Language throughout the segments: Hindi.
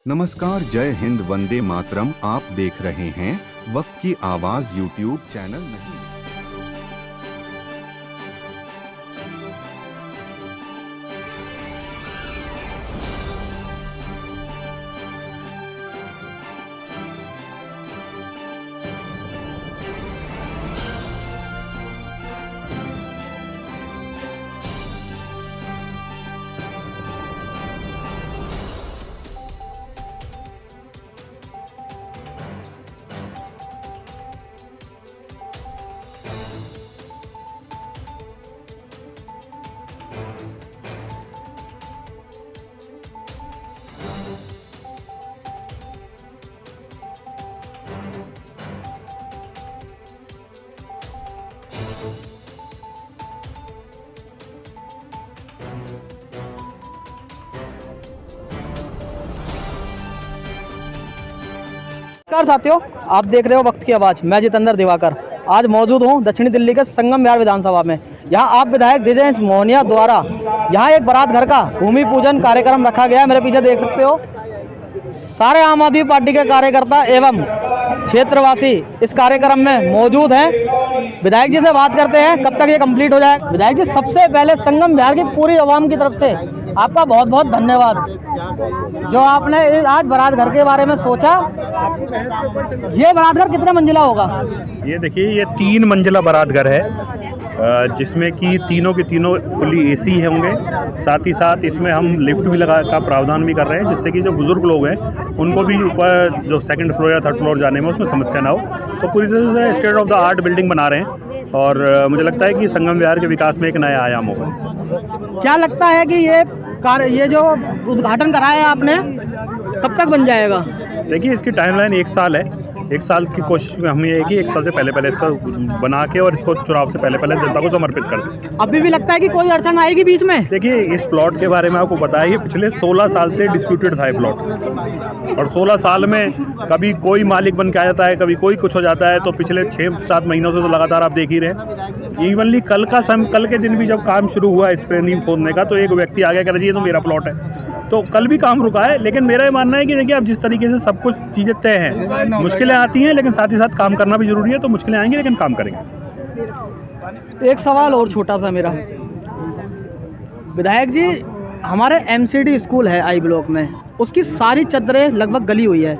नमस्कार, जय हिंद, वंदे मातरम। आप देख रहे हैं वक्त की आवाज यूट्यूब चैनल। नहीं नमस्कार साथियों, आप देख रहे हो वक्त की आवाज़। मैं जितेंद्र दिवाकर आज मौजूद हूं दक्षिणी दिल्ली के संगम विहार विधानसभा में। यहां आप विधायक दिनेश मोहनिया द्वारा यहां एक बारात घर का भूमि पूजन कार्यक्रम रखा गया है। मेरे पीछे देख सकते हो सारे आम आदमी पार्टी के कार्यकर्ता एवं क्षेत्रवासी इस कार्यक्रम में मौजूद हैं। विधायक जी से बात करते हैं कब तक ये कंप्लीट हो जाए। विधायक जी, सबसे पहले संगम विहार की पूरी आवाम की तरफ से आपका बहुत बहुत धन्यवाद जो आपने आज बारात घर के बारे में सोचा। ये बारात घर कितने मंजिला होगा? ये देखिए, ये 3 मंजिला बारात घर है जिसमें कि तीनों के तीनों फुली एसी होंगे। साथ ही साथ इसमें हम लिफ्ट भी लगा का प्रावधान भी कर रहे हैं जिससे कि जो बुजुर्ग लोग हैं उनको भी ऊपर जो 2nd फ्लोर या 3rd फ्लोर जाने में उसमें समस्या ना हो। तो पूरी तरह से state of the art building बना रहे हैं और मुझे लगता है कि संगम विहार के विकास में एक नया आयाम होगा। क्या लगता है कि ये जो उद्घाटन कराया है आपने कब तक बन जाएगा? देखिए, इसकी टाइमलाइन 1 साल है। 1 साल की कोशिश में हम ये है कि 1 साल से पहले इसका बना के और इसको चुनाव से पहले जनता को समर्पित कर दें। अभी भी लगता है कि कोई अड़चन आएगी बीच में? देखिए, इस प्लॉट के बारे में आपको पता है, ये पिछले 16 साल से डिस्प्यूटेड था ये प्लॉट और 16 साल में कभी कोई मालिक बन के आ जाता है, कभी कोई कुछ हो जाता है। तो पिछले 6-7 महीनों से तो लगातार आप देख ही रहे। इवनली कल के दिन भी जब काम शुरू हुआ इस पर नींव खोदने का, तो एक व्यक्ति आ गया कह रहा ये तो मेरा प्लॉट है। तो कल भी काम रुका है। लेकिन मेरा ये मानना है कि देखिए, अब जिस तरीके से सब कुछ चीज़ें तय हैं, मुश्किलें आती हैं लेकिन साथ ही साथ काम करना भी जरूरी है। तो मुश्किलें आएंगी लेकिन काम करेंगे। एक सवाल और छोटा सा मेरा, विधायक जी, हमारे MCD स्कूल है आई ब्लॉक में, उसकी सारी चद्दरें लगभग गली हुई है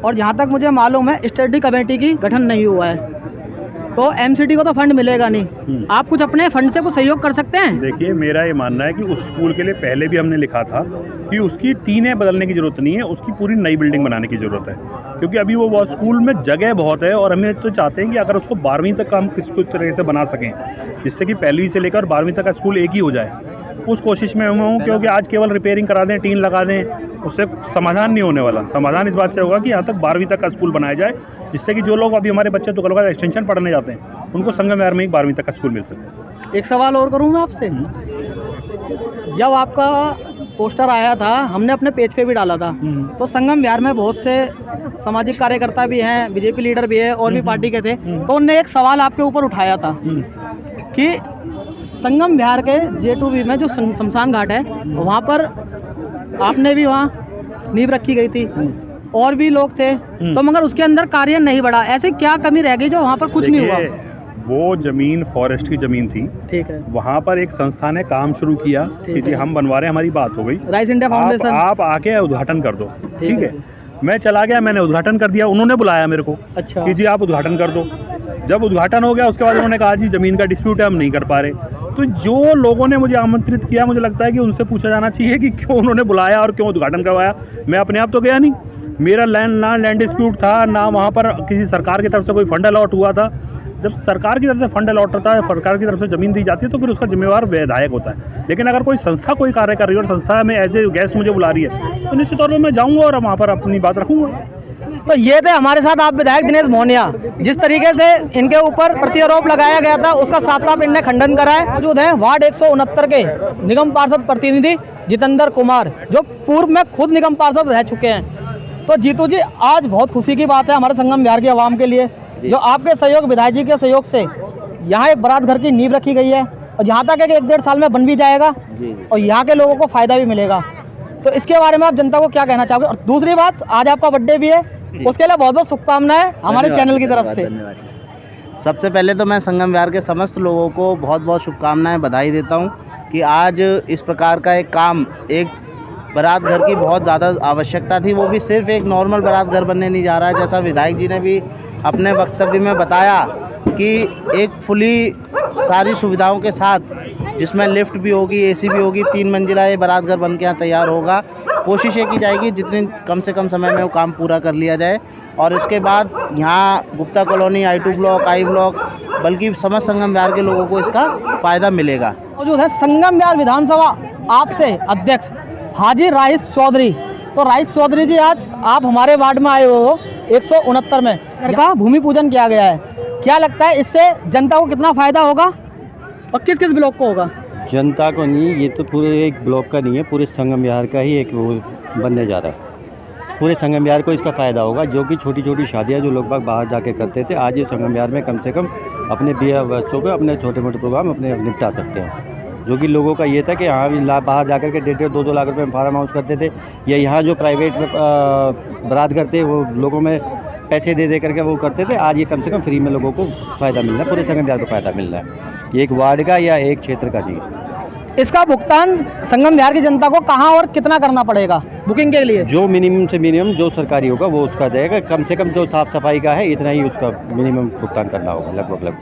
और जहाँ तक मुझे मालूम है स्टडी कमेटी की गठन नहीं हुआ है। तो MCD को तो फंड मिलेगा नहीं, आप कुछ अपने फंड से कुछ सहयोग कर सकते हैं? देखिए, मेरा ये मानना है कि उस स्कूल के लिए पहले भी हमने लिखा था कि उसकी टीनें बदलने की ज़रूरत नहीं है, उसकी पूरी नई बिल्डिंग बनाने की ज़रूरत है। क्योंकि अभी वो स्कूल में जगह बहुत है और हमें तो चाहते हैं कि अगर उसको 12वीं तक हम किसी तरह से बना सकें जिससे कि 1ली से लेकर 12वीं तक का स्कूल एक ही हो जाए, उस कोशिश में हूँ। क्योंकि आज केवल रिपेयरिंग करा दें, टीन लगा दें, उससे समाधान नहीं होने वाला। समाधान इस बात से होगा कि यहाँ तक 12वीं तक का स्कूल बनाया जाए जिससे कि जो लोग अभी हमारे बच्चे तो कल एक्सटेंशन पढ़ने जाते हैं उनको संगम विहार में ही 12वीं तक का स्कूल मिल सके। एक सवाल और करूँ मैं आपसे, जब आपका पोस्टर आया था हमने अपने पेज पे भी डाला था, तो संगम विहार में बहुत से सामाजिक कार्यकर्ता भी हैं, बीजेपी लीडर भी है और भी पार्टी के थे, तो उन्होंने एक सवाल आपके ऊपर उठाया था कि संगम विहार के J2B में जो शमशान घाट है वहाँ पर आपने भी वहाँ नींव रखी गई थी और भी लोग थे, तो मगर उसके अंदर कार्य नहीं बढ़ा। ऐसे क्या कमी रह गई जो वहाँ पर कुछ नहीं हुआ? वो जमीन फॉरेस्ट की जमीन थी, ठीक है। वहाँ पर एक संस्था ने काम शुरू किया कि जी हम बनवा रहे हैं, हमारी बात हो गई, राइज इंडिया फाउंडेशन, आप आके उद्घाटन कर दो। ठीक है, मैं चला गया, मैंने उद्घाटन कर दिया। उन्होंने बुलाया मेरे को, अच्छा, कि जी आप उद्घाटन कर दो। जब उद्घाटन हो गया उसके बाद उन्होंने कहा जी जमीन का डिस्प्यूट है, हम नहीं कर पा रहे। तो जो लोगों ने मुझे आमंत्रित किया, मुझे लगता है कि उनसे पूछा जाना चाहिए कि क्यों उन्होंने बुलाया और क्यों उद्घाटन करवाया। मैं अपने आप तो गया नहीं, मेरा लैंड डिस्प्यूट था ना, वहाँ पर किसी सरकार की तरफ से कोई फंड अलॉट हुआ था। जब सरकार की तरफ से फंड अलॉट होता है, सरकार की तरफ से ज़मीन दी जाती है, तो फिर उसका जिम्मेवार विधायक होता है। लेकिन अगर कोई संस्था कोई कार्य कर रही है और संस्था में एज ए गेस्ट मुझे बुला रही है, तो निश्चित तौर पर मैं जाऊँगा और वहाँ पर अपनी बात रखूँगा। तो ये थे हमारे साथ आप विधायक दिनेश मोहनिया। जिस तरीके से इनके ऊपर प्रत्यारोप लगाया गया था उसका साफ इनने खंडन करा है। मौजूद है वार्ड 169 के निगम पार्षद प्रतिनिधि जितेंद्र कुमार, जो पूर्व में खुद निगम पार्षद रह चुके हैं। तो जीतू जी, आज बहुत खुशी की बात है हमारे संगम विहार के आवाम के लिए, जो आपके सहयोग, विधायक जी के सहयोग से यहाँ एक बारात घर की नींव रखी गई है और जहाँ तक 1-1.5 साल में बन भी जाएगा और यहाँ के लोगों को फायदा भी मिलेगा। तो इसके बारे में आप जनता को क्या कहना चाहोगे? और दूसरी बात, आज आपका बर्थडे भी है, उसके लिए बहुत बहुत शुभकामनाएं हमारे चैनल की तरफ से। सबसे पहले तो मैं संगम विहार के समस्त लोगों को बहुत बहुत शुभकामनाएं, बधाई देता हूं कि आज इस प्रकार का एक काम, एक बारात घर की बहुत ज़्यादा आवश्यकता थी, वो भी सिर्फ एक नॉर्मल बारात घर बनने नहीं जा रहा है। जैसा विधायक जी ने भी अपने वक्तव्य में बताया कि एक फुली सारी सुविधाओं के साथ, जिसमें लिफ्ट भी होगी, एसी भी होगी, 3 मंजिला ये बारात घर बन के यहाँ तैयार होगा। कोशिश ये की जाएगी जितने कम से कम समय में वो काम पूरा कर लिया जाए, और इसके बाद यहाँ Gupta colony, I2 block, I block, बल्कि समस्त संगम विहार के लोगों को इसका फ़ायदा मिलेगा। मौजूद है संगम विहार विधानसभा आपसे अध्यक्ष हाजी राइस चौधरी। तो राइस चौधरी जी, आज आप हमारे वार्ड में आए हो 169 में, घर का भूमि पूजन किया गया है। क्या लगता है इससे जनता को कितना फ़ायदा होगा और किस किस ब्लॉक को होगा? जनता को नहीं, ये तो पूरे एक ब्लॉक का नहीं है, पूरे संगम विहार का ही एक वो बनने जा रहा है। पूरे संगम विहार को इसका फ़ायदा होगा, जो कि छोटी छोटी शादियां जो लोग बाग बाहर जाके करते थे, आज ये संगम विहार में कम से कम अपने ब्याह बच्चों को, अपने छोटे मोटे प्रोग्राम अपने निपटा सकते हैं। जो कि लोगों का ये था कि हाँ भी बाहर जाकर के 1.5-2 लाख रुपए में फार्म हाउस करते थे, या यहाँ जो प्राइवेट बारात करते वो लोगों में पैसे दे करके वो करते थे। आज ये कम से कम फ्री में लोगों को फ़ायदा मिल रहा है, पूरे संगम विहार को फ़ायदा मिल रहा है। ये एक वार्ड का या एक क्षेत्र का नहीं है। इसका भुगतान संगम विहार की जनता को कहाँ और कितना करना पड़ेगा बुकिंग के लिए? जो मिनिमम से मिनिमम जो सरकारी होगा वो उसका देगा। कम से कम जो साफ़ सफाई का है इतना ही उसका मिनिमम भुगतान करना होगा लगभग।